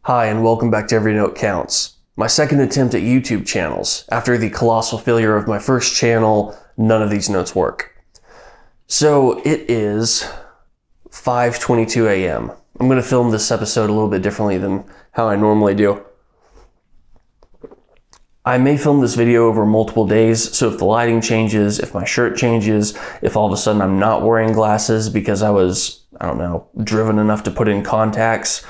Hi, and welcome back to Every Note Counts, my second attempt at YouTube channels. After the colossal failure of my first channel, none of these notes work. So it is 5:22 a.m. I'm going to film this episode a little bit differently than how I normally do. I may film this video over multiple days, so if the lighting changes, if my shirt changes, if all of a sudden I'm not wearing glasses because I was, driven enough to put in contacts,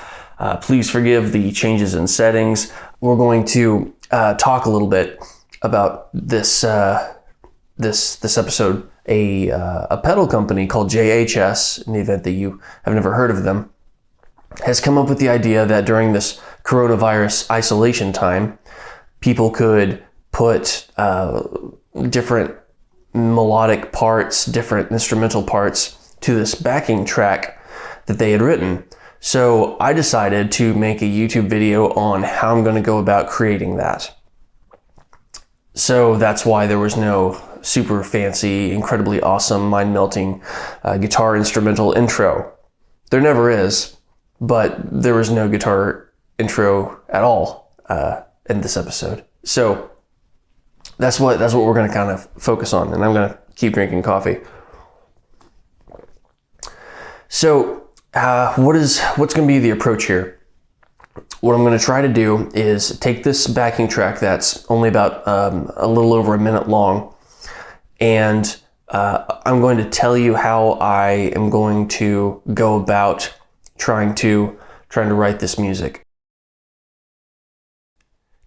please forgive the changes in settings. We're going to talk a little bit about this episode. A pedal company called JHS, in the event that you have never heard of them, has come up with the idea that during this coronavirus isolation time, people could put different melodic parts, different instrumental parts to this backing track that they had written. So I decided to make a YouTube video on how I'm going to go about creating that. So that's why there was no super fancy, incredibly awesome, mind-melting guitar instrumental intro. There never is, but there was no guitar intro at all in this episode. So that's what we're going to kind of focus on, and I'm going to keep drinking coffee. So what's going to be the approach here? What I'm going to try to do is take this backing track that's only about a little over a minute long, and I'm going to tell you how I am going to go about trying to write this music.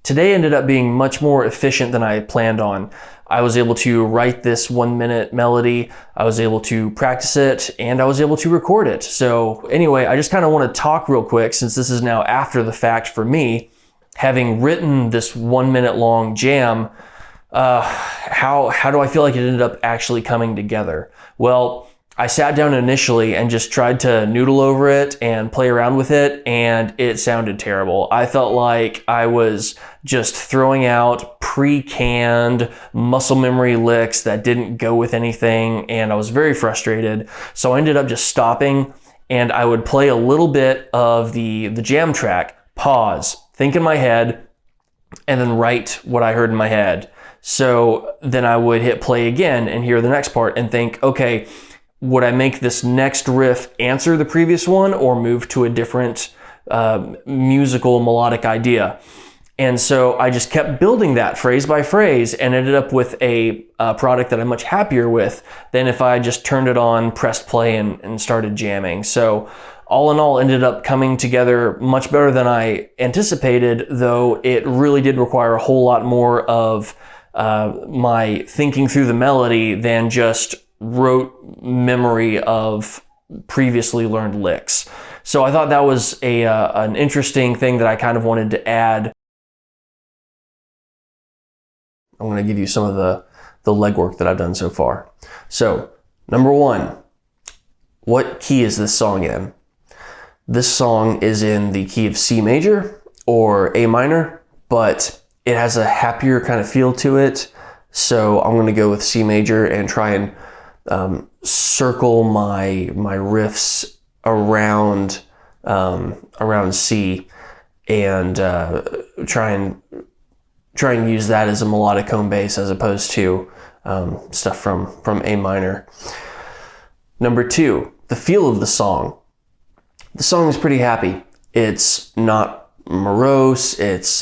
Today ended up being much more efficient than I had planned on. I was able to write this 1 minute melody, I was able to practice it, and I was able to record it. So anyway, I just kind of want to talk real quick, since this is now after the fact for me, having written this 1 minute long jam, how do I feel like it ended up actually coming together? Well, I sat down initially and just tried to noodle over it and play around with it, and it sounded terrible. I felt like I was just throwing out pre-canned muscle memory licks that didn't go with anything, and I was very frustrated. So I ended up just stopping, and I would play a little bit of the jam track, pause, think in my head, and then write what I heard in my head. So then I would hit play again and hear the next part and think, okay, would I make this next riff answer the previous one or move to a different musical melodic idea? And so I just kept building that phrase by phrase and ended up with a product that I'm much happier with than if I just turned it on, pressed play, and started jamming. So all in all, ended up coming together much better than I anticipated, though it really did require a whole lot more of my thinking through the melody than just rote memory of previously learned licks. So I thought that was an interesting thing that I kind of wanted to add. I'm going to give you some of the legwork that I've done so far. So, number one, what key is this song in? This song is in the key of C major or A minor, but it has a happier kind of feel to it. So I'm going to go with C major and try and circle my riffs around C, and try and use that as a melodic home base as opposed to stuff from A minor. Number two, the feel of the song. The song is pretty happy. It's not morose. It's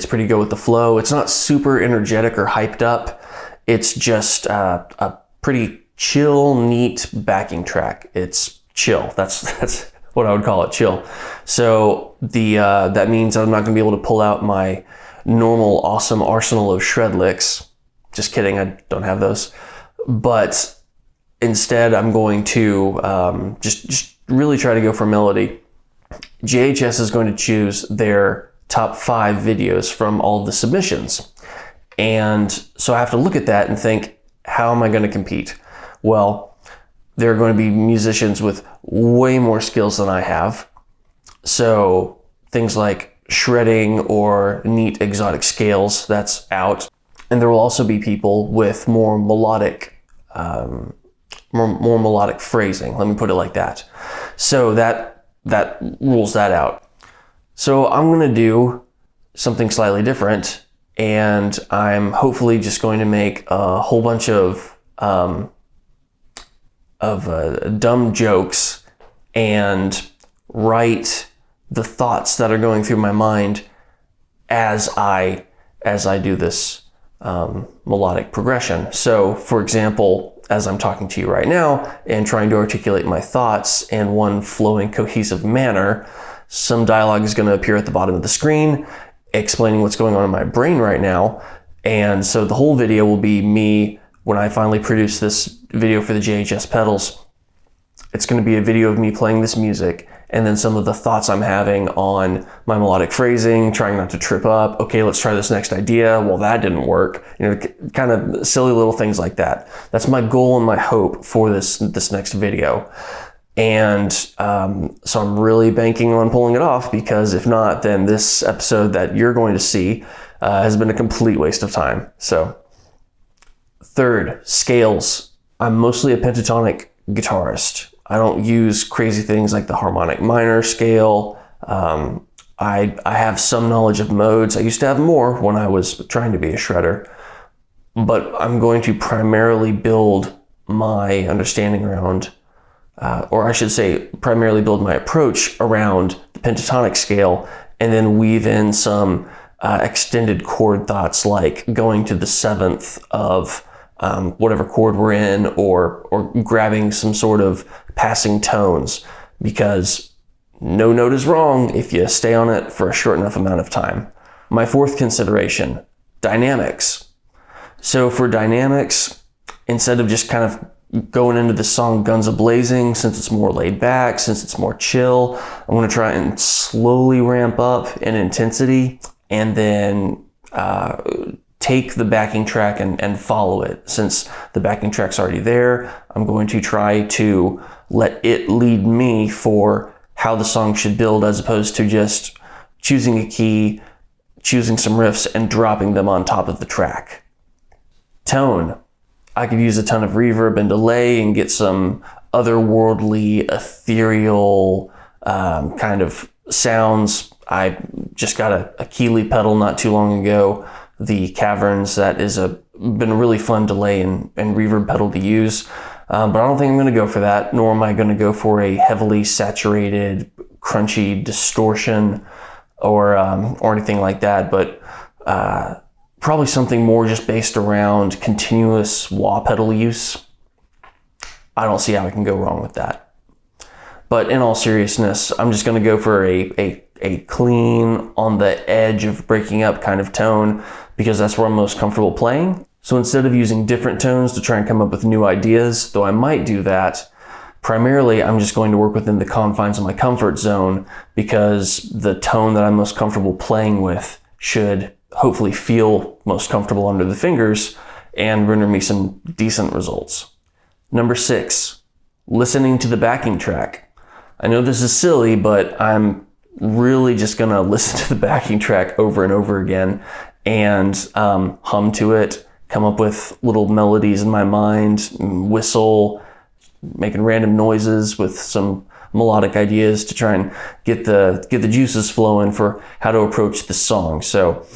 pretty good with the flow. It's not super energetic or hyped up. It's just a pretty chill, neat backing track. It's chill. That's what I would call it, chill. So that means I'm not going to be able to pull out my normal awesome arsenal of shred licks. Just kidding, I don't have those. But instead, I'm going to just really try to go for melody. JHS is going to choose their top 5 videos from all of the submissions. And so I have to look at that and think, how am I going to compete? Well, there are going to be musicians with way more skills than I have. So things like shredding or neat exotic scales, that's out. And there will also be people with more melodic phrasing. Let me put it like that. So that rules that out. So I'm going to do something slightly different, and I'm hopefully just going to make a whole bunch of dumb jokes and write the thoughts that are going through my mind as I do this melodic progression. So, for example, as I'm talking to you right now and trying to articulate my thoughts in one flowing, cohesive manner, some dialogue is going to appear at the bottom of the screen explaining what's going on in my brain right now. And so the whole video will be me, when I finally produce this video for the JHS pedals, it's going to be a video of me playing this music and then some of the thoughts I'm having on my melodic phrasing, trying not to trip up. Okay, let's try this next idea. Well, that didn't work. You know, kind of silly little things like that. That's my goal and my hope for this next video. And so I'm really banking on pulling it off, because if not, then this episode that you're going to see has been a complete waste of time. So, third, scales. I'm mostly a pentatonic guitarist. I don't use crazy things like the harmonic minor scale. I have some knowledge of modes. I used to have more when I was trying to be a shredder, but I'm going to primarily build my understanding around, or I should say primarily build my approach around the pentatonic scale, and then weave in some extended chord thoughts, like going to the seventh of whatever chord we're in, or grabbing some sort of passing tones, because no note is wrong if you stay on it for a short enough amount of time. My fourth consideration, dynamics. So for dynamics, instead of just kind of going into the song guns a-blazing, since it's more laid back, since it's more chill, I'm going to try and slowly ramp up in intensity, and then take the backing track and follow it. Since the backing track's already there, I'm going to try to let it lead me for how the song should build, as opposed to just choosing a key, choosing some riffs, and dropping them on top of the track. Tone. I could use a ton of reverb and delay and get some otherworldly, ethereal kind of sounds. I just got a Keeley pedal not too long ago, the Caverns, that is been a really fun delay and reverb pedal to use. But I don't think I'm going to go for that, nor am I going to go for a heavily saturated, crunchy distortion or anything like that. But probably something more just based around continuous wah pedal use. I don't see how I can go wrong with that. But in all seriousness, I'm just going to go for a clean, on the edge of breaking up kind of tone, because that's where I'm most comfortable playing. So instead of using different tones to try and come up with new ideas, though I might do that, primarily I'm just going to work within the confines of my comfort zone, because the tone that I'm most comfortable playing with should hopefully feel most comfortable under the fingers and render me some decent results. Number 6, listening to the backing track. I know this is silly, but I'm really just gonna listen to the backing track over and over again and hum to it, come up with little melodies in my mind, whistle, making random noises with some melodic ideas to try and get the juices flowing for how to approach the song. So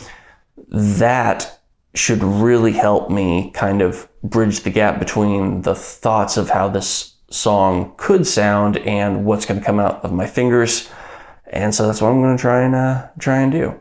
that should really help me kind of bridge the gap between the thoughts of how this song could sound and what's going to come out of my fingers. And so that's what I'm going to try and do.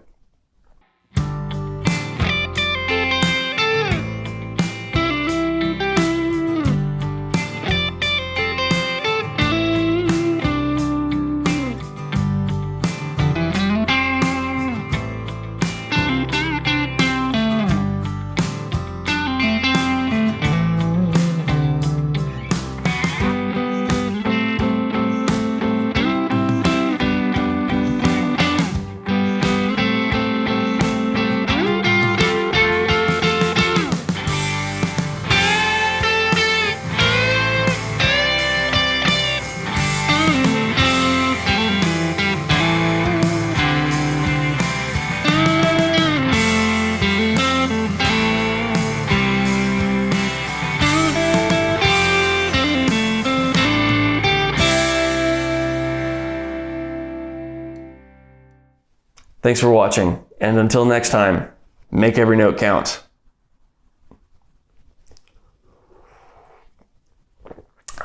Thanks for watching, and until next time, make every note count.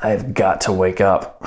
I've got to wake up.